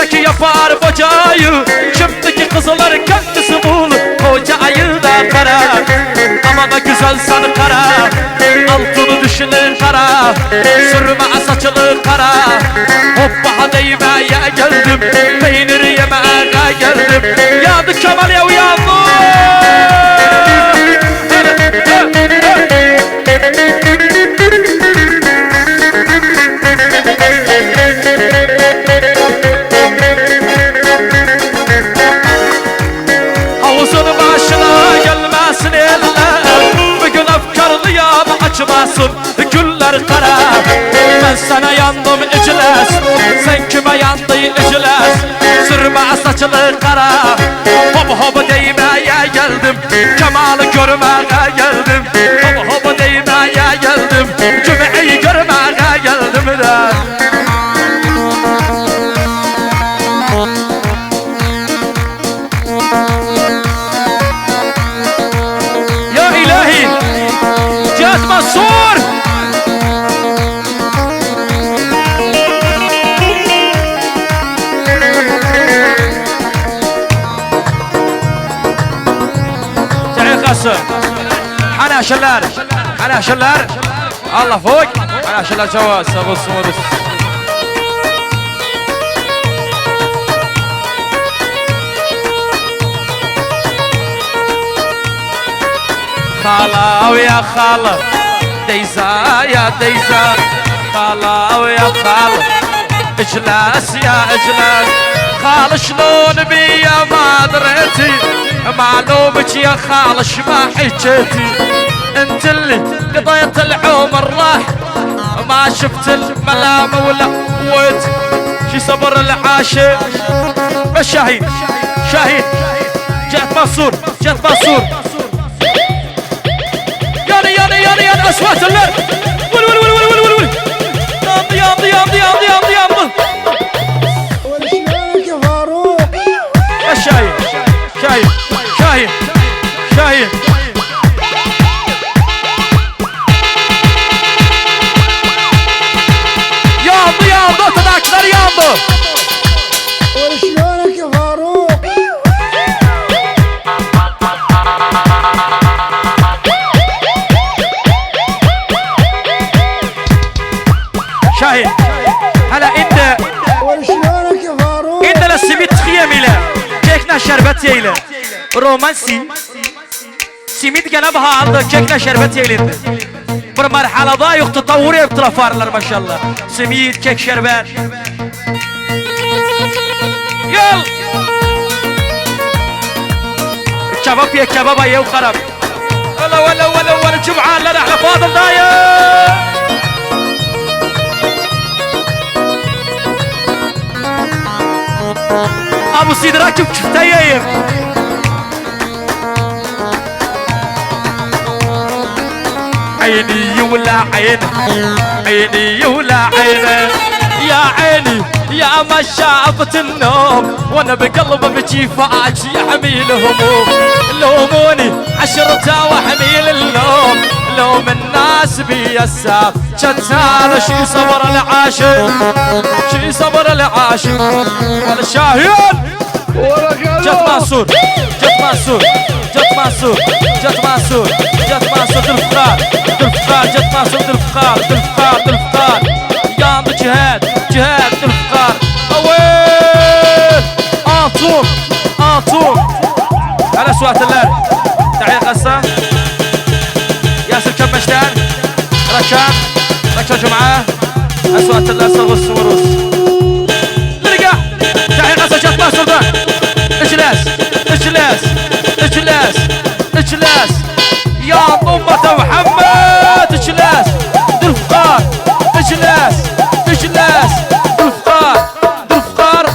zeki yapar bacayı. Şimdiki kızlar kendisi bul, kocayı da kara. Ama da güzel sanı kara, altını düşünür kara. Sürme saçını kara. Hoppa değmeye geldim, peynir yemeye geldim. Yandı Kemal ya, uyandı. Havuzun başına gelmesin eller, bugün efkarlıyam açmasın güller kara. Ben sana yandım iciles, sen kime yandın iciles. Sürme saçlı kara, hop hop değmeye geldim, Kemal'i görmeye geldim. Hop hop değmeye geldim, Cümey'i görmeye geldim de. Ya ilahi, Cihat Mansur. Ana şeller, ana şeller, Allah fوق, ana şeller جواز ابو السمورس. خاله ويا خاله ديزا يا ديزا، خاله ويا خاله اجلس يا اجلس. خاله شلون بيا ما دريتي، معلومك يا خالش ما حكيتي. انت اللي قضيت العمر راح، ما شفت الملامة ولا قوت. شي صبر العاشق الشهيد، شهيد جات منصور، جات منصور. ياني ياني ياني ياني اصوات الليل. ول ول ول ول ول ول ول. يامضي يامضي يامضي يامضي يامضي يامضي. الشهيد شهيد شاهين شاهين. يامضي يامضي تذاكر يامضي. وشلونك يا فاروق؟ شاهين هلا انت وشلونك يا فاروق؟ انت للسميت خيم له كيكنا شربت يله رومانسي سميت جنبها عند كيكنا شربت يله بالمرحله ضايق تطوري بتلفارلر ما شاء الله. سميت كيك شربات يلا كباب يا كبابه يا وخرب. ولا ولا ولا ولا جمعه لنا على فاضل داير. ابو سيد راكب كفتاير. عيني ولا عين، عيني ولا عين. يا عيني يا ما شافت النوم، وانا بقلب بجي فاجي احميل هموم. لوموني عشرته واحميل اللوم، لوم الناس بي الساف شتان. شي صبر العاشق، شي صبر العاشق. والشاهين جت منصور، جت منصور، جت منصور، جت منصور، جت منصور. الفقار الفقار جت منصور. الفقار الفقار الفقار قام بجهاد جهاد. الفقار اويل انطوم انطوم. على سوات الليل تعال قسام ياسر كمشتان. ركان ركان جمعه اسوات الليل صغر السوروس. نرجع تعال قسام جت منصور ده. اجلس اجلس اجلس اجلس يا أمة محمد. اجلس الفقار اجلس اجلس. الفقار الفقار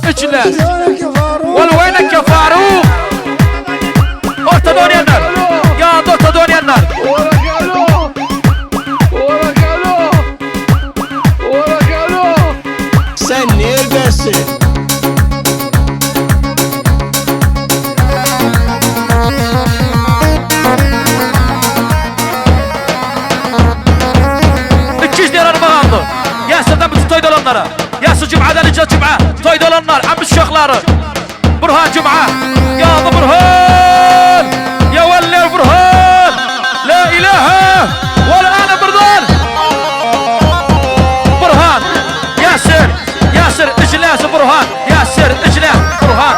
اجلس. والوينك يا فاروق؟ ارتدوني النار يا ارتدوني النار. Sen neredesin? $200 araba aldı. Yasir'den bütün toydu onlara. يا سو جمعة ذا لجا جمعة تويدو للنار عم الشغلار برهان جمعة يا برهان يا ولي برهان لا إله ولا أنا برهان برهان ياسر ياسر اجلاس برهان ياسر اجلاس برهان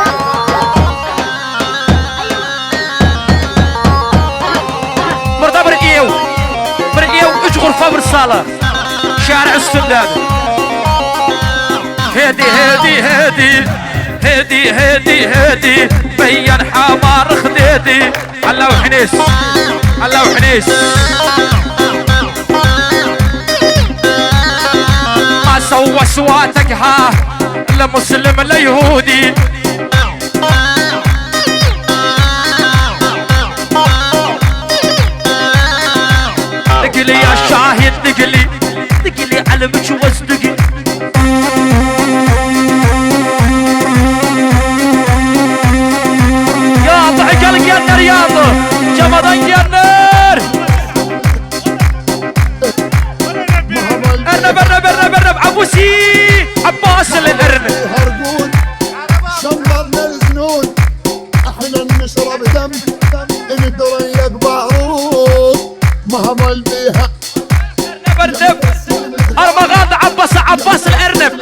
مرضى برقيو اج غرفة بالصالة شارع السندان هدي هدي هدي هدي هدي هدي بين حمار خديدي هلا وحنيس هلا وحنيس ما سوى سواتك ها لا مسلم لا يهودي نقلي يا شاهد نقلي نقلي على مجوز نقلي يا ضحك الجنة رياض جمضان جنر ارنب ارنب ارنب ارنب عبوسي عباس الارنب هرقون شمرنا الجنون احنا نشرب دم ندريك بعروض مهما البيها ارنب ارنب ارمغان عباس عباس الارنب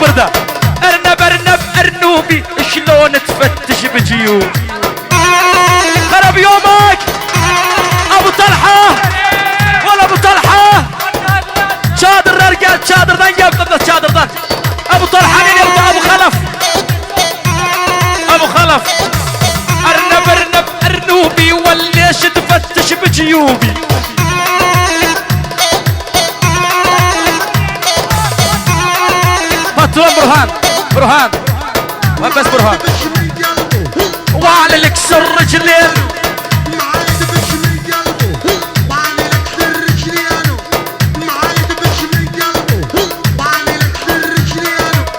برده ارنب ارنب ارنوبي شلون تفتش بجيوب خرب يومك ابو طلحه ولا ابو طلحه شادر رجال شادر ذنب قبل شادر ذن ابو طلحه مين يرضى ابو خلف ابو خلف ارنب ارنب ارنوبي وليش تفتش بجيوبي برهان برهان وين بس برهان وعلى الكسر رجلين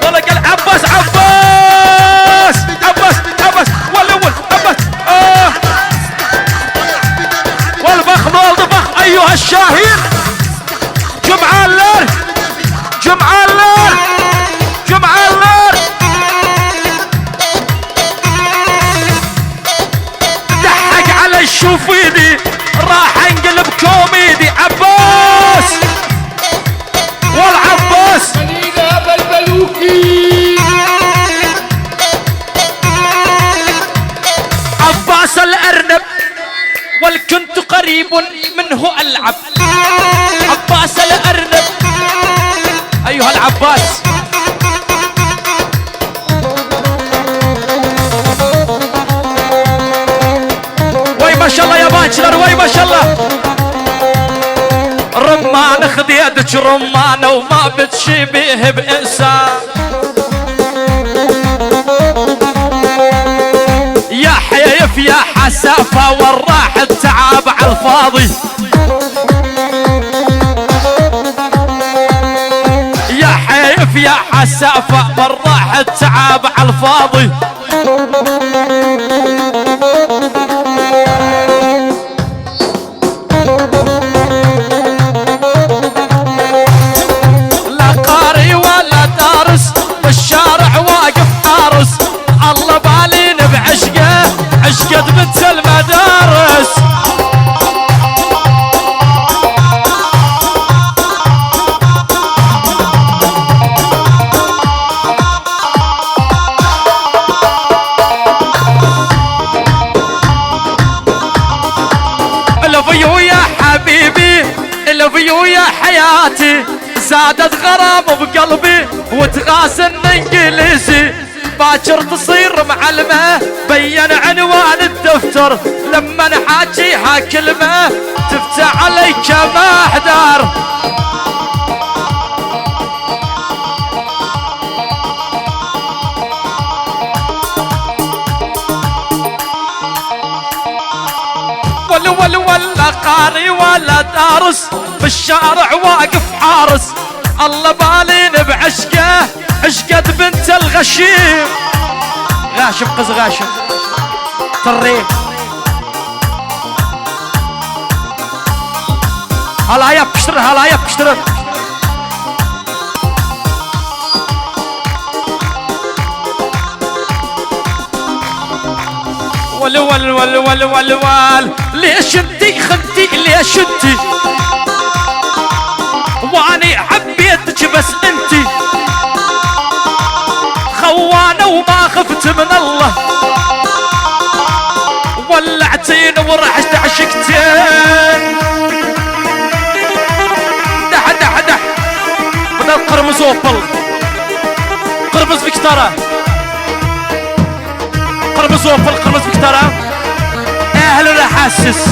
والله قال عباس عباس عباس عباس والاول عباس والفخ والضفخ ايها الشاهين جمعة الليل جمعة الليل جمعة الليل ضحك على الشوفيدي راح انقلب كوميدي عباس والعباس خلينا بلبلوكي عباس الارنب والكنت قريب منه العب عباس الارنب ايها العباس ما شاء الله يا باتشلر وي ما شاء الله رمان خديدك رمانة وما بتشبيه بإنسان يا حيف يا حسافة والراح التعب على الفاضي يا حيف يا حسافة والراح التعب على الفاضي بالشارع واقف حارس الله بالين بعشقه عشقة بنت المدارس الفيو يا حبيبي الفيو يا حياتي زادت غرام بقلبي وتغاسل انجليزي باكر تصير معلمة بين عنوان الدفتر لما نحاكيها كلمة تفتح عليك محدر ولا قاري ولا دارس بالشارع واقف حارس الله بالين بعشقه عشقة بنت الغشيم غاشم قز غاشم طريق هلا يا بشتر هلا يا بشتر ول ليش انتي خنتي ليش انتي واني حبيتك بس انتي خوانة وما خفت من الله ولعتين ورحت عشقتين دح دح دح بدل قرمز وبل قرمز فيكتورا قرمز وبل قرمز فيكتورا اهل الحاسس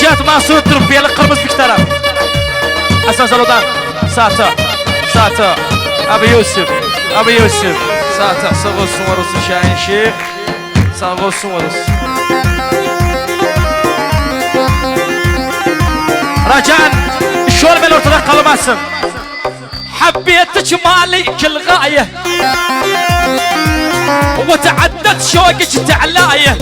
جات ما صوت تربيه لقرمز فيكتورا اساس الودان ساتا ساتا ابي يوسف ابي يوسف ساتا صغوص ورس شاهين شيخ صغوص ورس رجاء شلون من ترقى الماسم حبيتك مالي كل غايه وتعدت شوقك تعلايه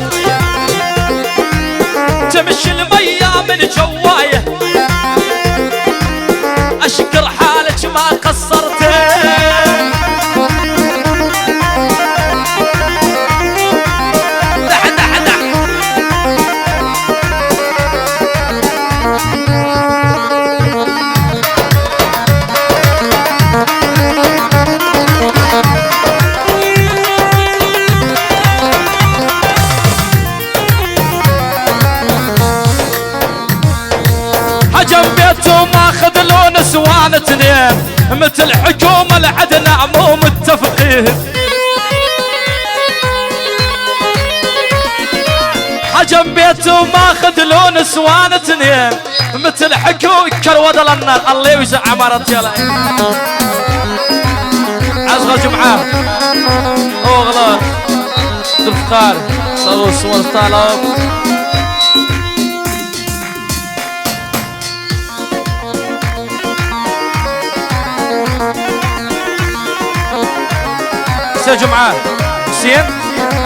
تمشي المية من جوايه اشكر حالك ما قصرتين دح دح دح هجم بيته ماخذ لون سوان اثنين مثل حكومة لعدنا مو متفقين هجم بيته ماخذ لون سوان اثنين مثل حكومة كروض النار الله يوزع عمارة يلا عزغة جمعة اغلى الفقار صاروا صور الطلب حسين جمعة حسين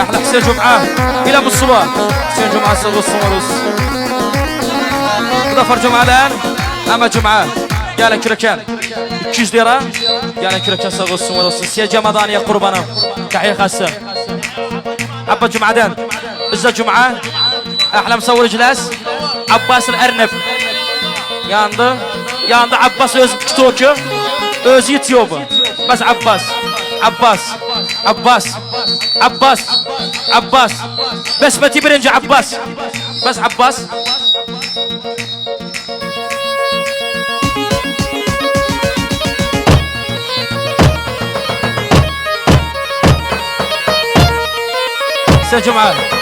احلى حسين جمعة الى بالصباح حسين جمعة صغر الصمروس ظفر جمعة الان اما جمعة قال كركان كيش ديرة قال كركان صغر الصمروس سيا جمضان يا قربانا تحية خاصة عبا جمعة دان ازا جمعة احلى مصور جلاس عباس الارنب ياند عباس öz TikTok'u öz YouTube'u bas Abbas Abbas Abbas Abbas Abbas besmeti birinci Abbas bas Abbas Sen Cuma